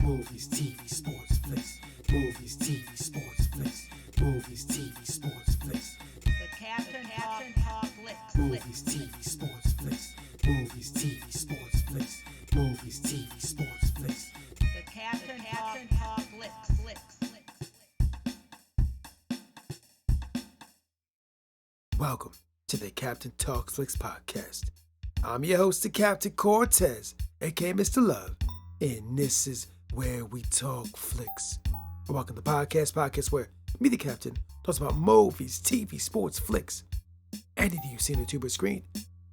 Movies, TV, sports, flicks. Movies, TV, sports, flicks. Movies, TV, sports, flicks. The Captain Talk Flicks. Movies, TV, sports, flicks. Movies, TV, sports, flicks. Movies, TV, sports, flicks. The Captain Talk Flicks. Welcome to the Captain Talk Flicks podcast. I'm your host, the Captain Cortez, aka Mr. Love, and this is where we talk flicks. Welcome to the podcast where me, the Captain, talks about movies, TV, sports, flicks, anything you see on the tuber screen.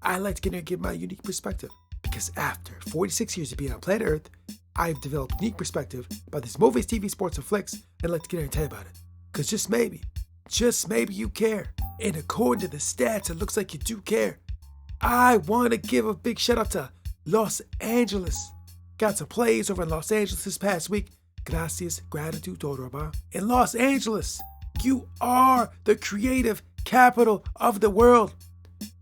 I like to get in and give my unique perspective because after 46 years of being on planet Earth, I've developed a unique perspective about these movies, TV, sports, and flicks, and I'd like to get in and tell you about it. Because just maybe you care. And according to the stats, it looks like you do care. I want to give a big shout out to Los Angeles. Got some plays over in Los Angeles this past week. Gracias, gratitude, todo. In Los Angeles, you are the creative capital of the world.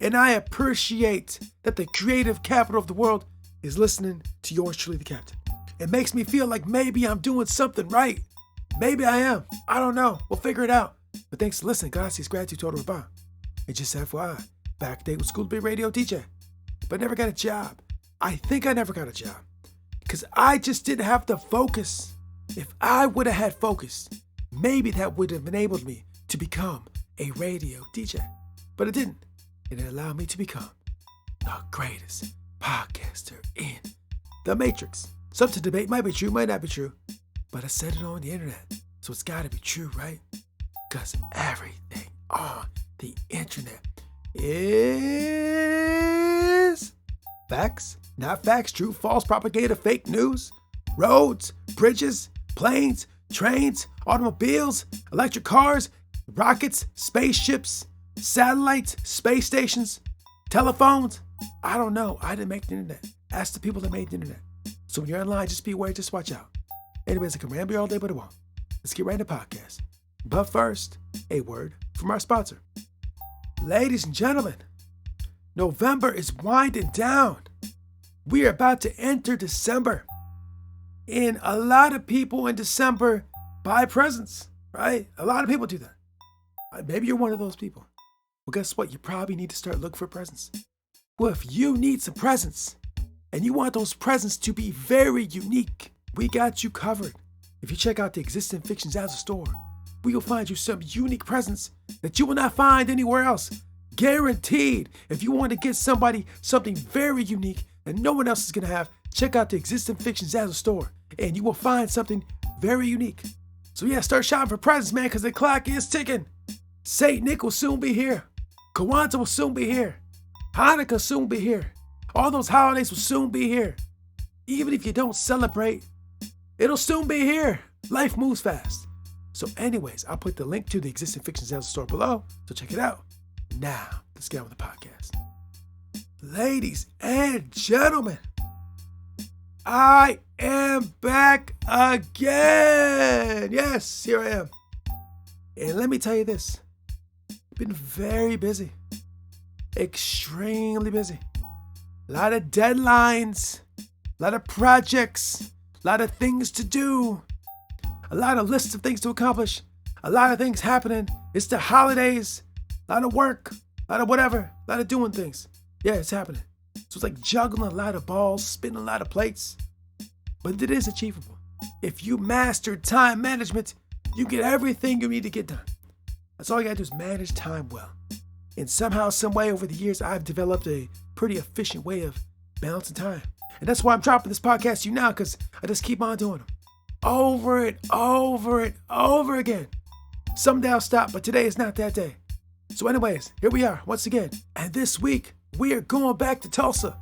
And I appreciate that the creative capital of the world is listening to yours truly, the Captain. It makes me feel like maybe I'm doing something right. Maybe I am. I don't know. We'll figure it out. But thanks for listening. Gracias, gratitude, todo. And just FYI, back day with school to be a radio DJ, but never got a job. I think I never got a job because I just didn't have the focus. If I would have had focus, maybe that would have enabled me to become a radio DJ. But it didn't. And it allowed me to become the greatest podcaster in the Matrix. Something to debate, might be true, might not be true. But I said it on the internet, so it's got to be true, right? Because everything on the internet is facts, not facts, true, false, propaganda, fake news, roads, bridges, planes, trains, automobiles, electric cars, rockets, spaceships, satellites, space stations, telephones. I don't know. I didn't make the internet. Ask the people that made the internet. So when you're online, just be aware, just watch out. Anyways, I can ramble all day, but it won't. Let's get right into the podcast. But first, a word from our sponsor. Ladies and gentlemen, November is winding down. We are about to enter December. And a lot of people in December buy presents, right? A lot of people do that. Maybe you're one of those people. Well, guess what? You probably need to start looking for presents. Well, if you need some presents and you want those presents to be very unique, we got you covered. If you check out the Existing In Fiction Zazzle store, we will find you some unique presents that you will not find anywhere else. Guaranteed. If you want to get somebody something very unique that no one else is going to have, check out the Existing In Fiction Zazzle store and you will find something very unique. So yeah, start shopping for presents, man, because the clock is ticking. Saint Nick will soon be here. Kwanzaa will soon be here. Hanukkah will soon be here. All those holidays will soon be here. Even if you don't celebrate, it'll soon be here. Life moves fast. So anyways, I'll put the link to the Existing Fiction Zazzle store below, so check it out. Now, let's get on with the podcast. Ladies and gentlemen, I am back again. Yes, here I am. And let me tell you this. I've been very busy. Extremely busy. A lot of deadlines, a lot of projects, a lot of things to do. A lot of lists of things to accomplish. A lot of things happening. It's the holidays. A lot of work. A lot of whatever. A lot of doing things. Yeah, it's happening. So it's like juggling a lot of balls, spinning a lot of plates. But it is achievable. If you master time management, you get everything you need to get done. That's all you gotta do is manage time well. And somehow, some way over the years, I've developed a pretty efficient way of balancing time. And that's why I'm dropping this podcast to you now, because I just keep on doing them. Over and over again. Someday I'll stop, but today is not that day. So anyways, here we are once again. And this week, we are going back to Tulsa.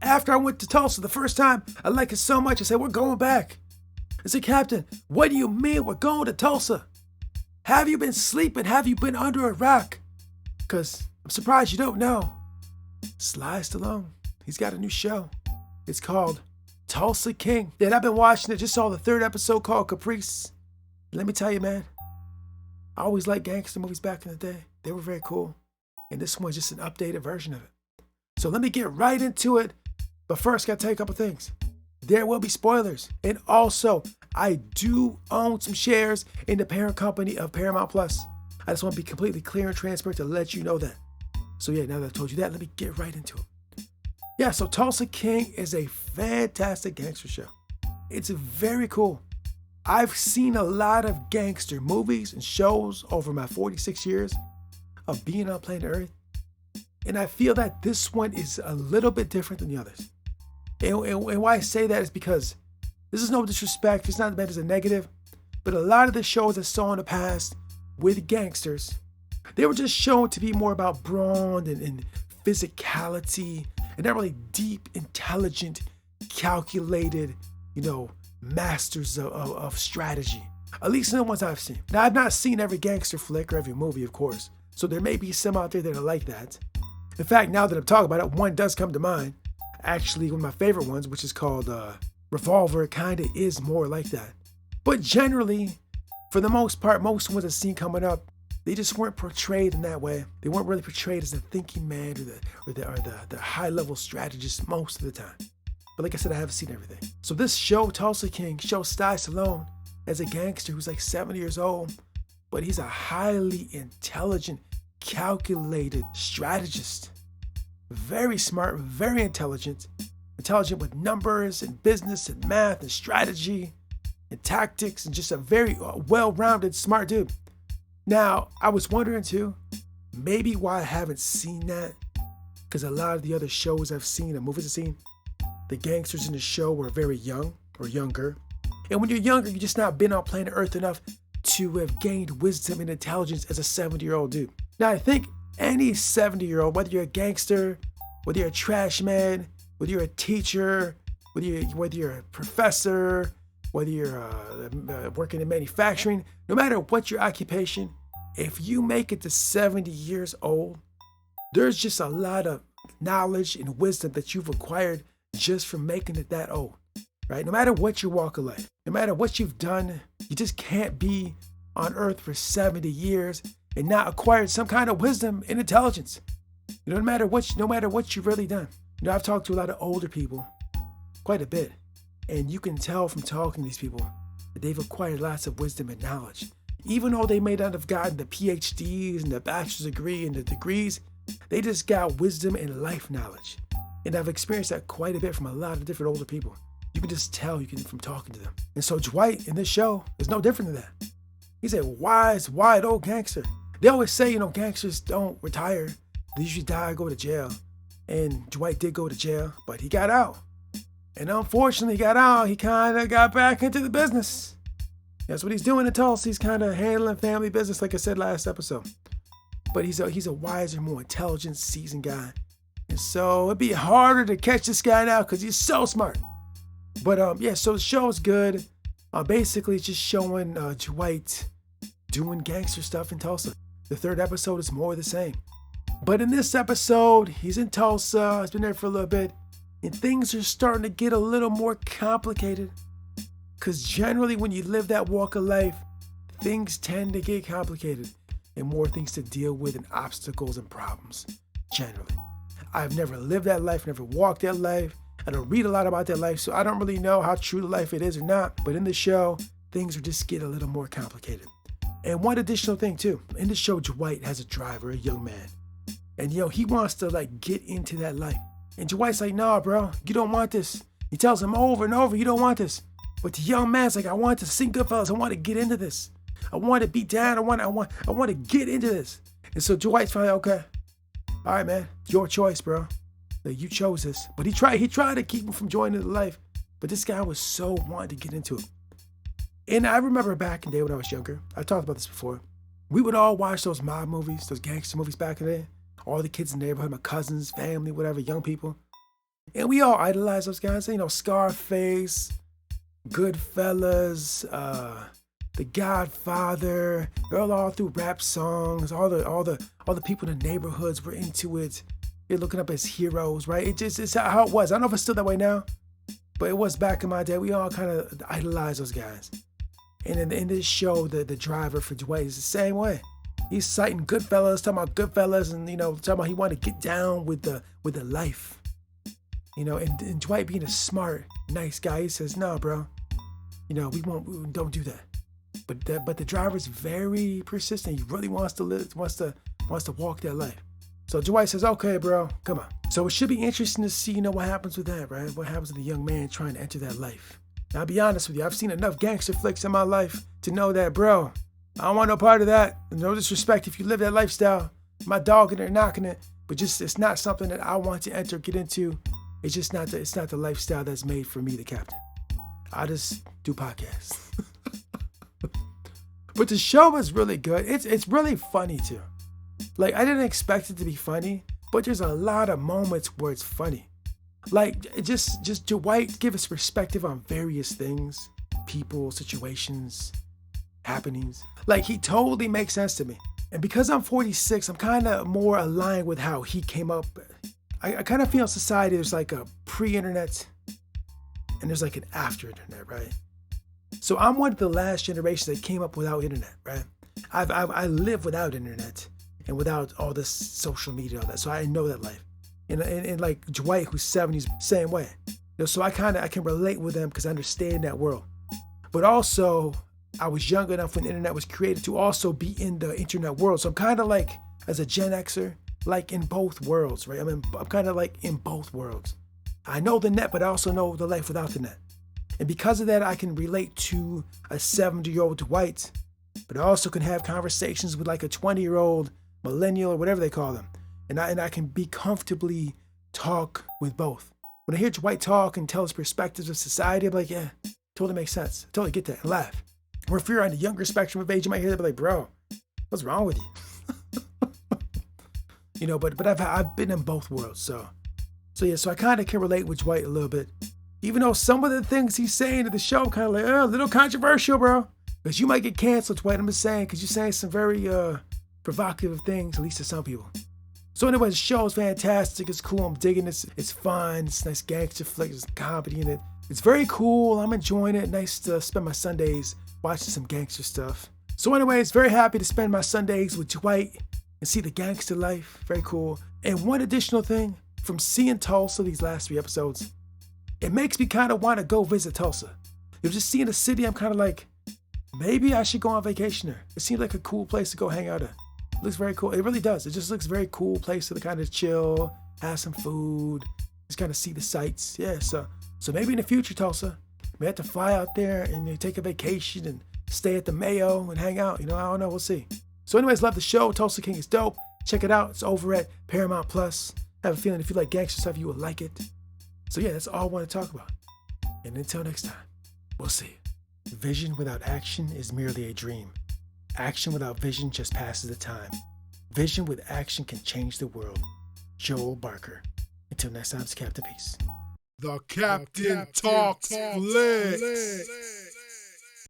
After I went to Tulsa the first time, I liked it so much, I said, we're going back. I said, Captain, what do you mean we're going to Tulsa? Have you been sleeping? Have you been under a rock? Because I'm surprised you don't know. Sly Stallone, he's got a new show. It's called Tulsa King. And I've been watching it, just saw the third episode called Caprice. Let me tell you, man, I always liked gangster movies back in the day. They were very cool. And this one's just an updated version of it. So let me get right into it. But first, got to tell you a couple things. there will be spoilers. And also, I do own some shares in the parent company of Paramount Plus. I just want to be completely clear and transparent to let you know that. So yeah, now that I've told you that, let me get right into it. Yeah, so Tulsa King is a fantastic gangster show. It's very cool. I've seen a lot of gangster movies and shows over my 46 years of being on planet Earth. And I feel that this one is a little bit different than the others. And why I say that is because this is no disrespect. It's not meant as a negative. But a lot of the shows I saw in the past with gangsters, they were just shown to be more about brawn and physicality and not really deep, intelligent, calculated, masters of strategy. At least in the ones I've seen. Now, I've not seen every gangster flick or every movie, of course. So there may be some out there that are like that. In fact, now that I'm talking about it, one does come to mind. Actually, one of my favorite ones, which is called Revolver, kind of is more like that. But generally, for the most part, most ones I've seen coming up, they just weren't portrayed in that way. They weren't really portrayed as a thinking man or the high-level strategist most of the time. But like I said, I haven't seen everything. So this show, Tulsa King, shows Sly Stallone as a gangster who's like 70 years old, but he's a highly intelligent, calculated strategist. Very smart, very intelligent with numbers and business and math and strategy and tactics, and just a very well-rounded, smart dude. Now, I was wondering too, maybe why I haven't seen that, because a lot of the other shows I've seen and movies I've seen, the gangsters in the show were very young or younger. And when you're younger, you've just not been on planet Earth enough to have gained wisdom and intelligence as a 70-year-old dude. Now, I think any 70-year-old, whether you're a gangster, whether you're a trash man, whether you're a teacher, whether you're a professor, whether you're working in manufacturing, no matter what your occupation, if you make it to 70 years old, there's just a lot of knowledge and wisdom that you've acquired just from making it that old, right? No matter what your walk of life, no matter what you've done, you just can't be on Earth for 70 years and not acquired some kind of wisdom and intelligence. No matter what you've really done. I've talked to a lot of older people, quite a bit, and you can tell from talking to these people that they've acquired lots of wisdom and knowledge. Even though they may not have gotten the PhDs and the bachelor's degree and the degrees, they just got wisdom and life knowledge. And I've experienced that quite a bit from a lot of different older people. You can just tell from talking to them. And so Dwight in this show is no different than that. He's a wise, wide old gangster. They always say, gangsters don't retire. They usually die, go to jail. And Dwight did go to jail, but he got out. And unfortunately, he got out. He kind of got back into the business. That's what he's doing in Tulsa. He's kind of handling family business, like I said last episode. But he's a wiser, more intelligent, seasoned guy. And so it'd be harder to catch this guy now because he's so smart. But so the show is good. Basically, it's just showing Dwight doing gangster stuff in Tulsa. The third episode is more of the same. But in this episode, he's in Tulsa. He's been there for a little bit. And things are starting to get a little more complicated. Because generally, when you live that walk of life, things tend to get complicated. And more things to deal with and obstacles and problems, generally. I've never lived that life, never walked that life. I don't read a lot about that life, so I don't really know how true to life it is or not. But in the show, things are just getting a little more complicated. And one additional thing too, in the show, Dwight has a driver, a young man. And he wants to get into that life. And Dwight's like, nah, bro, you don't want this. He tells him over and over, you don't want this. But the young man's like, I want to sing Goodfellas. I want to get into this. I want to be down. I want to get into this. And so Dwight's finally, okay, all right, man, your choice, bro. You chose this. But he tried to keep him from joining the life. But this guy was so wanting to get into it. And I remember back in the day when I was younger, I talked about this before, we would all watch those mob movies, those gangster movies back in the day. All the kids in the neighborhood, my cousins, family, whatever, young people. And we all idolize those guys. Scarface, Goodfellas, The Godfather. They're all through rap songs. All the people in the neighborhoods were into it. They're looking up as heroes, right? It's how it was. I don't know if it's still that way now, but it was back in my day. We all kind of idolize those guys. And in this show, the driver for Dwight is the same way. He's citing Goodfellas, talking about Goodfellas, and talking about he wanted to get down with the life. And Dwight being a smart, nice guy, he says, no, bro, don't do that. But the driver's very persistent. He really wants to wants to walk that life. So Dwight says, okay, bro, come on. So it should be interesting to see, what happens with that, right? What happens with a young man trying to enter that life. Now, I'll be honest with you, I've seen enough gangster flicks in my life to know that, bro, I don't want no part of that. No disrespect if you live that lifestyle. I'm not dogging it or knocking it, but it's not something that I want to get into. It's just not the lifestyle that's made for me, the captain. I just do podcasts. But the show is really good. It's really funny too. Like, I didn't expect it to be funny, but there's a lot of moments where it's funny. Like, just Dwight give us perspective on various things, people, situations, happenings. Like, he totally makes sense to me. And because I'm 46, I'm kind of more aligned with how he came up. I kind of feel in society there's like a pre-internet and there's like an after-internet, right? So I'm one of the last generations that came up without internet, right? I live without internet and without all this social media, all that. So I know that life. And like Dwight, who's 70s, same way. So I can relate with them because I understand that world. But also, I was young enough when the internet was created to also be in the internet world. So I'm kind of like, as a Gen Xer, like in both worlds, right? I'm kind of like in both worlds. I know the net, but I also know the life without the net. And because of that, I can relate to a 70-year-old Dwight, but I also can have conversations with like a 20-year-old millennial or whatever they call them. And I can be comfortably talk with both. When I hear Dwight talk and tell his perspectives of society, I'm like, yeah, totally makes sense. I totally get that and laugh. Or if you're on the younger spectrum of age, you might hear that, be like, bro, what's wrong with you? But I've been in both worlds, so I kind of can relate with Dwight a little bit. Even though some of the things he's saying to the show kind of like, a little controversial, bro. Because you might get canceled, Dwight, I'm just saying, because you're saying some very provocative things, at least to some people. So anyway, the show is fantastic. It's cool. I'm digging this. It's fun. It's a nice gangster flick. There's comedy in it. It's very cool. I'm enjoying it. Nice to spend my Sundays watching some gangster stuff. So anyways, very happy to spend my Sundays with Dwight and see the gangster life. Very cool. And one additional thing, from seeing Tulsa these last 3 episodes, it makes me kind of want to go visit Tulsa. Just seeing the city, I'm kind of like, maybe I should go on vacation there. It seems like a cool place to go hang out at. It looks very cool. It really does. It just looks very cool place to kind of chill, have some food, just kind of see the sights. Yeah, so maybe in the future, Tulsa, we have to fly out there and take a vacation and stay at the Mayo and hang out. I don't know. We'll see. So anyways, love the show. Tulsa King is dope. Check it out. It's over at Paramount Plus. I have a feeling if you like gangster stuff, you will like it. So yeah, that's all I want to talk about. And until next time, we'll see. Vision without action is merely a dream. Action without vision just passes the time. Vision with action can change the world. Joel Barker. Until next time, it's Captain Peace. The Captain Talks Flicks.